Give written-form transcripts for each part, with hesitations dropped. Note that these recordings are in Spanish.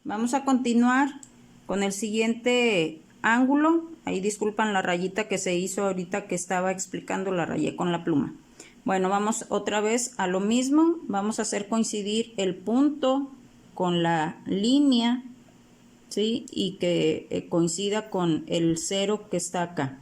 Vamos a continuar con el siguiente ángulo. Ahí disculpan la rayita que se hizo ahorita que estaba explicando, la rayé con la pluma. Bueno, vamos otra vez a lo mismo. Vamos a hacer coincidir el punto con la línea, ¿sí? Y que coincida con el 0 que está acá.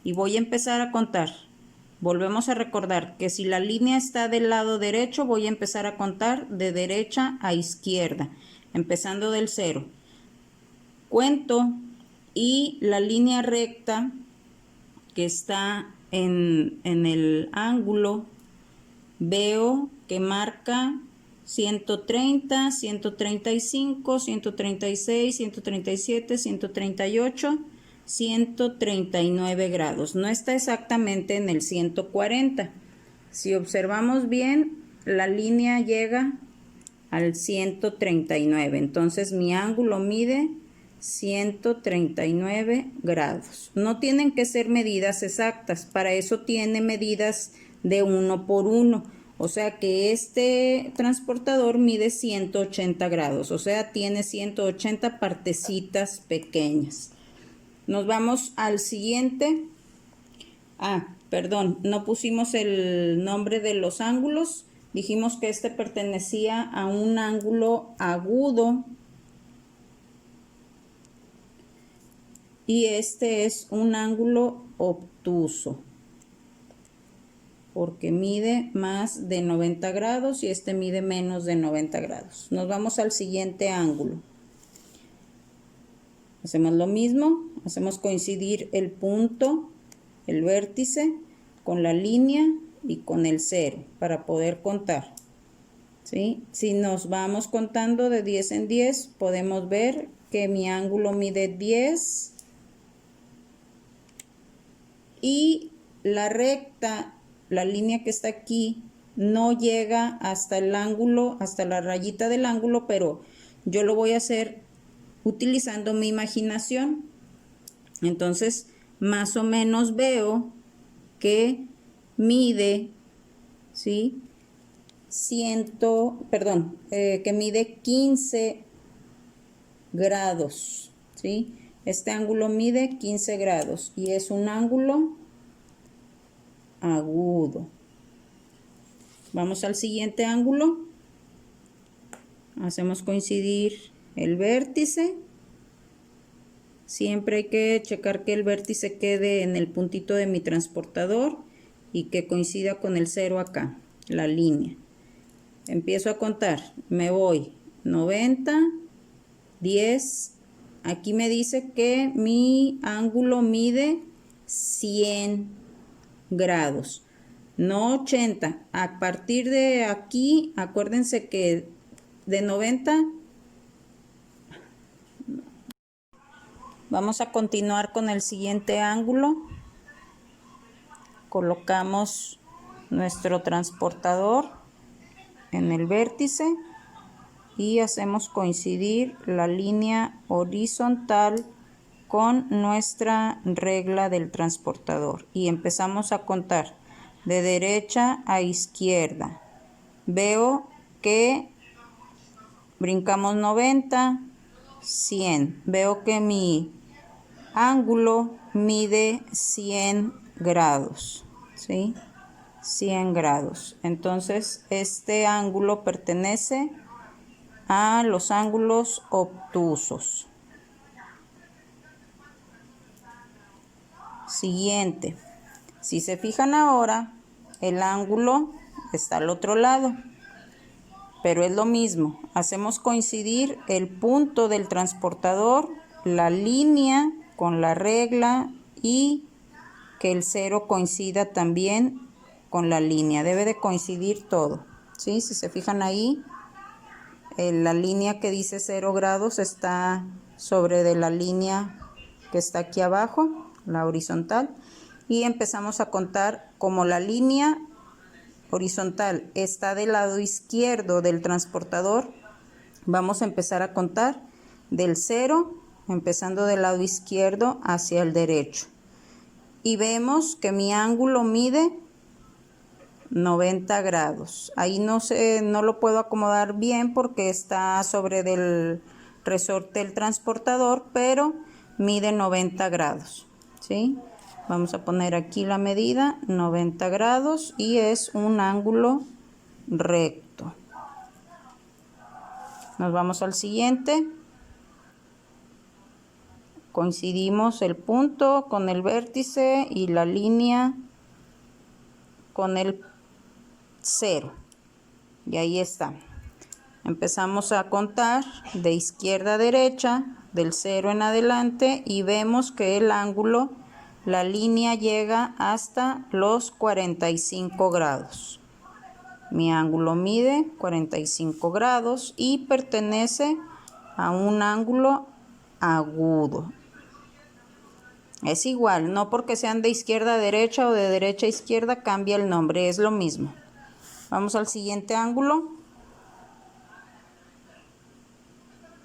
Y voy a empezar a contar. Volvemos a recordar que si la línea está del lado derecho, voy a empezar a contar de derecha a izquierda, empezando del 0. Cuento y la línea recta que está en el ángulo, veo que marca 130, 135, 136, 137, 138, 139 grados. No está exactamente en el 140. Si observamos bien, la línea llega al 139. Entonces mi ángulo mide 139 grados. No tienen que ser medidas exactas. Para eso tiene medidas de 1 por 1. O sea que este transportador mide 180 grados. O sea, tiene 180 partecitas pequeñas. Nos vamos al siguiente. Perdón, no pusimos el nombre de los ángulos. Dijimos que este pertenecía a un ángulo agudo. Y este es un ángulo obtuso, porque mide más de 90 grados y este mide menos de 90 grados. Nos vamos al siguiente ángulo. Hacemos lo mismo, hacemos coincidir el punto, el vértice, con la línea y con el 0 para poder contar, ¿sí? Si nos vamos contando de 10 en 10, podemos ver que mi ángulo mide 10 y la recta, la línea que está aquí, no llega hasta el ángulo, hasta la rayita del ángulo, pero yo lo voy a hacer utilizando mi imaginación. Entonces, más o menos veo que mide, ¿sí? Que mide 15 grados, ¿sí? Este ángulo mide 15 grados y es un ángulo agudo. Vamos al siguiente ángulo. Hacemos coincidir el vértice. Siempre hay que checar que el vértice quede en el puntito de mi transportador y que coincida con el 0 acá, la línea. Empiezo a contar. Me voy 90, 10. Aquí me dice que mi ángulo mide 100 grados, no 80. A partir de aquí, acuérdense que de 90 vamos a continuar con el siguiente ángulo. Colocamos nuestro transportador en el vértice y hacemos coincidir la línea horizontal con nuestra regla del transportador y empezamos a contar de derecha a izquierda. Veo que brincamos 90, 100. Veo que mi ángulo mide 100 grados, ¿sí? 100 grados. Entonces, este ángulo pertenece a los ángulos obtusos. Siguiente. Si se fijan ahora, el ángulo está al otro lado, pero es lo mismo. Hacemos coincidir el punto del transportador, la línea con la regla y que el 0 coincida también con la línea. Debe de coincidir todo, ¿sí? Si se fijan ahí, la línea que dice 0 grados está sobre de la línea que está aquí abajo, la horizontal, y empezamos a contar. Como la línea horizontal está del lado izquierdo del transportador, vamos a empezar a contar del 0, empezando del lado izquierdo hacia el derecho, y vemos que mi ángulo mide 90 grados. Ahí no lo puedo acomodar bien porque está sobre resorte el transportador, pero mide 90 grados, ¿sí? Vamos a poner aquí la medida, 90 grados, y es un ángulo recto. Nos vamos al siguiente. Coincidimos el punto con el vértice y la línea con el 0. Y ahí está. Empezamos a contar de izquierda a derecha, del 0 en adelante, y vemos que el ángulo, la línea llega hasta los 45 grados. Mi ángulo mide 45 grados y pertenece a un ángulo agudo. Es igual, no porque sean de izquierda a derecha o de derecha a izquierda cambia el nombre, es lo mismo. Vamos al siguiente ángulo.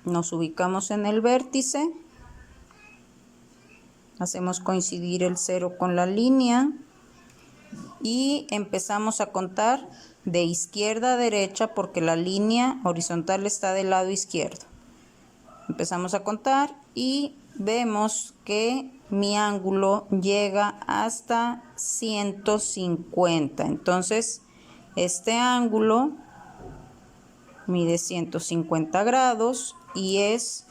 Nos ubicamos en el vértice. Hacemos coincidir el 0 con la línea. Y empezamos a contar de izquierda a derecha porque la línea horizontal está del lado izquierdo. Empezamos a contar y vemos que mi ángulo llega hasta 150. Entonces, este ángulo mide 150 grados y es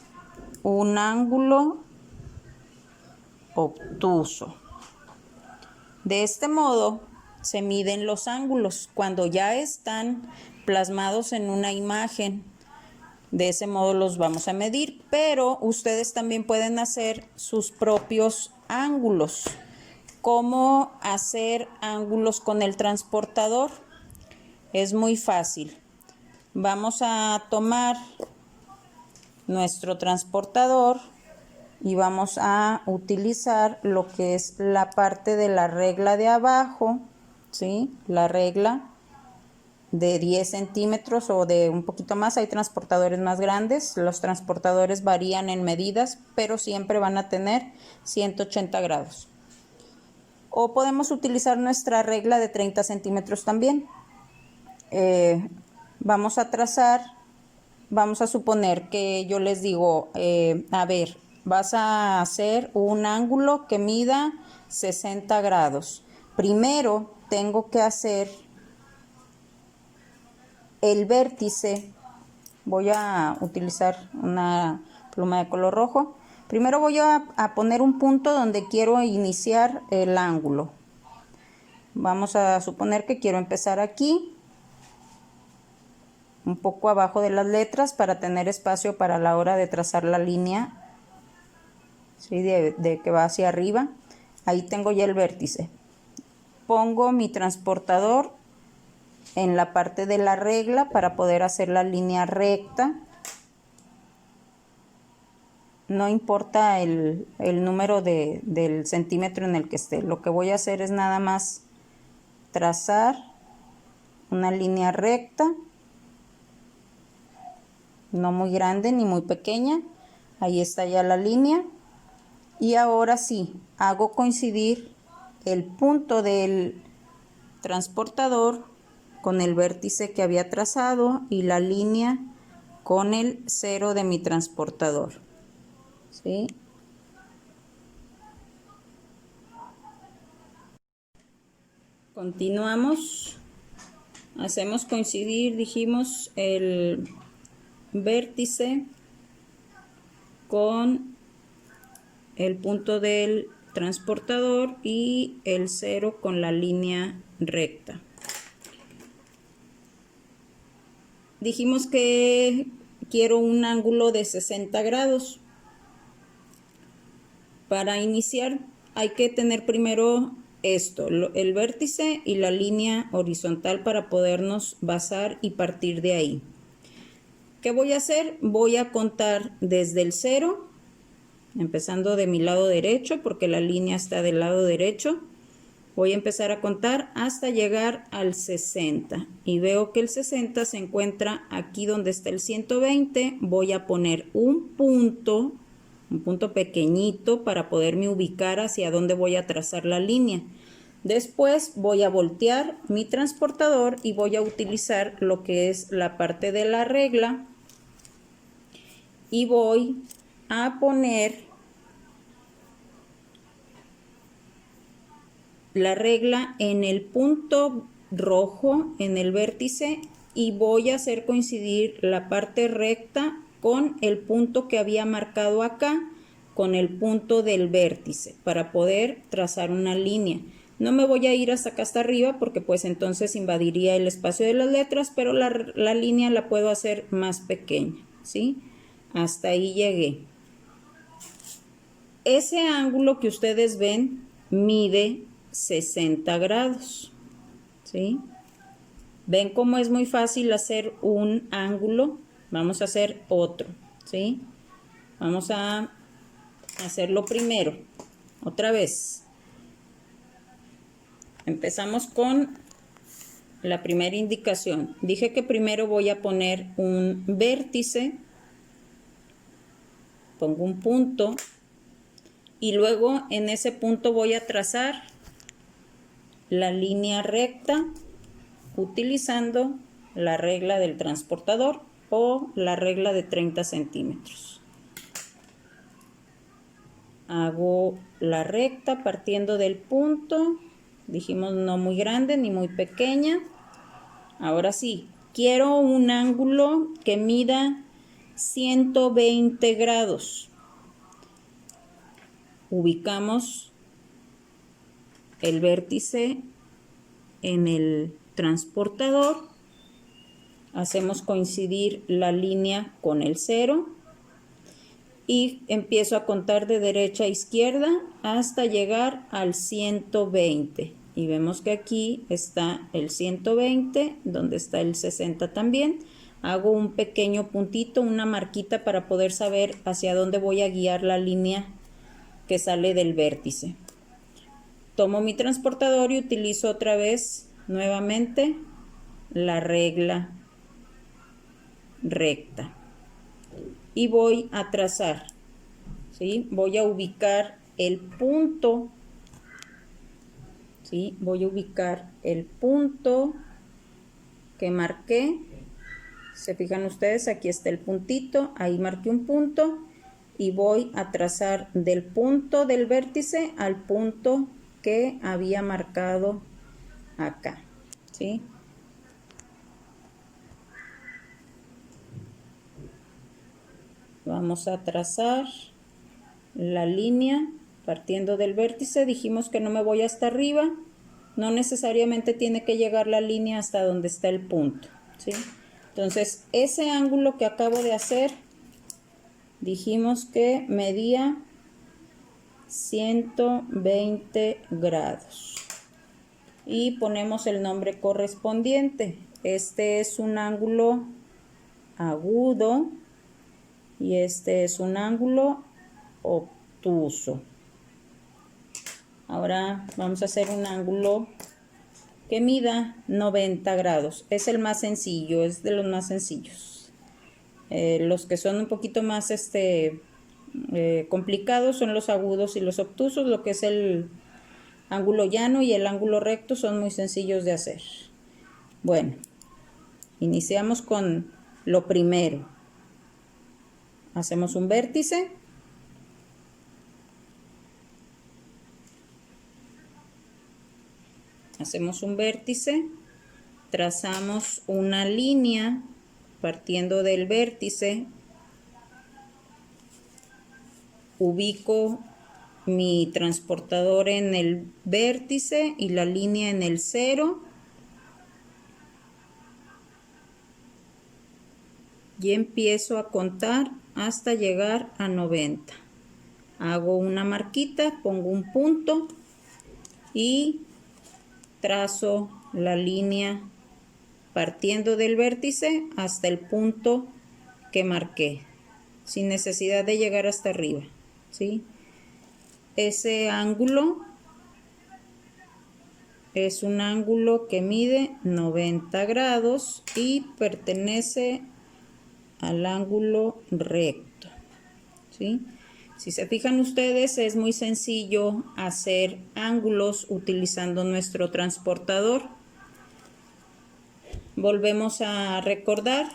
un ángulo obtuso. De este modo se miden los ángulos cuando ya están plasmados en una imagen. De ese modo los vamos a medir, pero ustedes también pueden hacer sus propios ángulos. ¿Cómo hacer ángulos con el transportador? Es muy fácil. Vamos a tomar nuestro transportador y vamos a utilizar lo que es la parte de la regla de abajo, ¿sí? La regla de 10 centímetros o de un poquito más. Hay transportadores más grandes. Los transportadores varían en medidas, pero siempre van a tener 180 grados. O podemos utilizar nuestra regla de 30 centímetros también. Vamos a trazar, vamos a suponer que yo les digo, a ver, vas a hacer un ángulo que mida 60 grados. Primero tengo que hacer el vértice. Voy a utilizar una pluma de color rojo. Primero voy a poner un punto donde quiero iniciar el ángulo. Vamos a suponer que quiero empezar aquí, un poco abajo de las letras para tener espacio para la hora de trazar la línea, ¿sí? de que va hacia arriba. Ahí tengo ya el vértice. Pongo mi transportador en la parte de la regla para poder hacer la línea recta. No importa el número del centímetro en el que esté. Lo que voy a hacer es nada más trazar una línea recta, no muy grande ni muy pequeña. Ahí está ya la línea. Y ahora sí, hago coincidir el punto del transportador con el vértice que había trazado y la línea con el 0 de mi transportador, ¿sí? Continuamos. Hacemos coincidir, dijimos, el vértice con el punto del transportador y el 0 con la línea recta. Dijimos que quiero un ángulo de 60 grados. Para iniciar hay que tener primero esto, el vértice y la línea horizontal para podernos basar y partir de ahí. ¿Qué voy a hacer? Voy a contar desde el 0, empezando de mi lado derecho porque la línea está del lado derecho. Voy a empezar a contar hasta llegar al 60 y veo que el 60 se encuentra aquí donde está el 120. Voy a poner un punto pequeñito para poderme ubicar hacia dónde voy a trazar la línea. Después voy a voltear mi transportador y voy a utilizar lo que es la parte de la regla y voy a poner la regla en el punto rojo, en el vértice, y voy a hacer coincidir la parte recta con el punto que había marcado acá, con el punto del vértice, para poder trazar una línea. No me voy a ir hasta acá, hasta arriba, porque pues entonces invadiría el espacio de las letras, pero la línea la puedo hacer más pequeña, ¿sí? Hasta ahí llegué. Ese ángulo que ustedes ven mide 60 grados, ¿sí? ¿Ven cómo es muy fácil hacer un ángulo? Vamos a hacer otro, ¿sí? Vamos a hacerlo primero. Otra vez. Empezamos con la primera indicación. Dije que primero voy a poner un vértice. Pongo un punto. Y luego en ese punto voy a trazar la línea recta utilizando la regla del transportador o la regla de 30 centímetros. Hago la recta partiendo del punto, dijimos no muy grande ni muy pequeña. Ahora sí, quiero un ángulo que mida 120 grados. Ubicamos el vértice en el transportador, hacemos coincidir la línea con el 0 y empiezo a contar de derecha a izquierda hasta llegar al 120 y vemos que aquí está el 120, donde está el 60 también. Hago un pequeño puntito, una marquita para poder saber hacia dónde voy a guiar la línea que sale del vértice. Tomo mi transportador y utilizo otra vez nuevamente la regla recta y voy a trazar, ¿sí? Voy a ubicar el punto, ¿sí? Voy a ubicar el punto que marqué. Se fijan ustedes, aquí está el puntito, ahí marqué un punto y voy a trazar del punto del vértice al punto que había marcado acá, ¿sí? Vamos a trazar la línea partiendo del vértice. Dijimos que no me voy hasta arriba, no necesariamente tiene que llegar la línea hasta donde está el punto, ¿sí? Entonces ese ángulo que acabo de hacer, dijimos que medía 120 grados y ponemos el nombre correspondiente. Este es un ángulo agudo y este es un ángulo obtuso. Ahora vamos a hacer un ángulo que mida 90 grados. Es el más sencillo, es de los más sencillos. Los que son un poquito más complicados son los agudos y los obtusos. Lo que es el ángulo llano y el ángulo recto son muy sencillos de hacer. Bueno, iniciamos con lo primero. Hacemos un vértice. Hacemos un vértice. Trazamos una línea partiendo del vértice. Ubico mi transportador en el vértice y la línea en el 0. Y empiezo a contar hasta llegar a 90. Hago una marquita, pongo un punto y trazo la línea partiendo del vértice hasta el punto que marqué, sin necesidad de llegar hasta arriba, ¿sí? Ese ángulo es un ángulo que mide 90 grados y pertenece al ángulo recto, ¿sí? Si se fijan ustedes, es muy sencillo hacer ángulos utilizando nuestro transportador. Volvemos a recordar,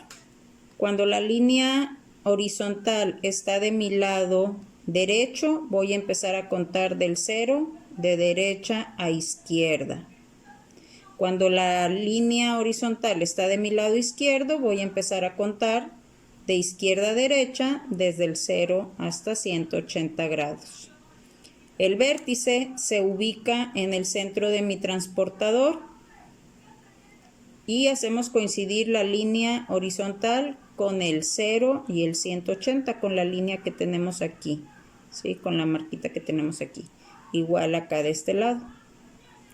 cuando la línea horizontal está de mi lado derecho, voy a empezar a contar del 0 de derecha a izquierda. Cuando la línea horizontal está de mi lado izquierdo, voy a empezar a contar de izquierda a derecha desde el 0 hasta 180 grados. El vértice se ubica en el centro de mi transportador y hacemos coincidir la línea horizontal con el 0 y el 180, con la línea que tenemos aquí, ¿sí? Con la marquita que tenemos aquí, igual acá de este lado.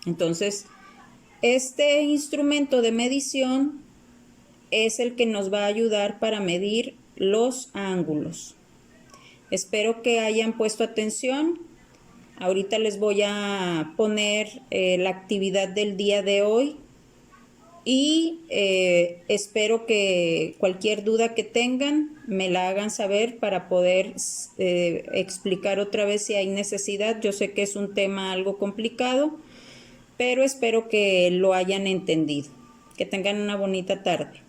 Entonces, este instrumento de medición es el que nos va a ayudar para medir los ángulos. Espero que hayan puesto atención. Ahorita les voy a poner la actividad del día de hoy y espero que cualquier duda que tengan me la hagan saber para poder explicar otra vez si hay necesidad. Yo sé que es un tema algo complicado, pero espero que lo hayan entendido. Que tengan una bonita tarde.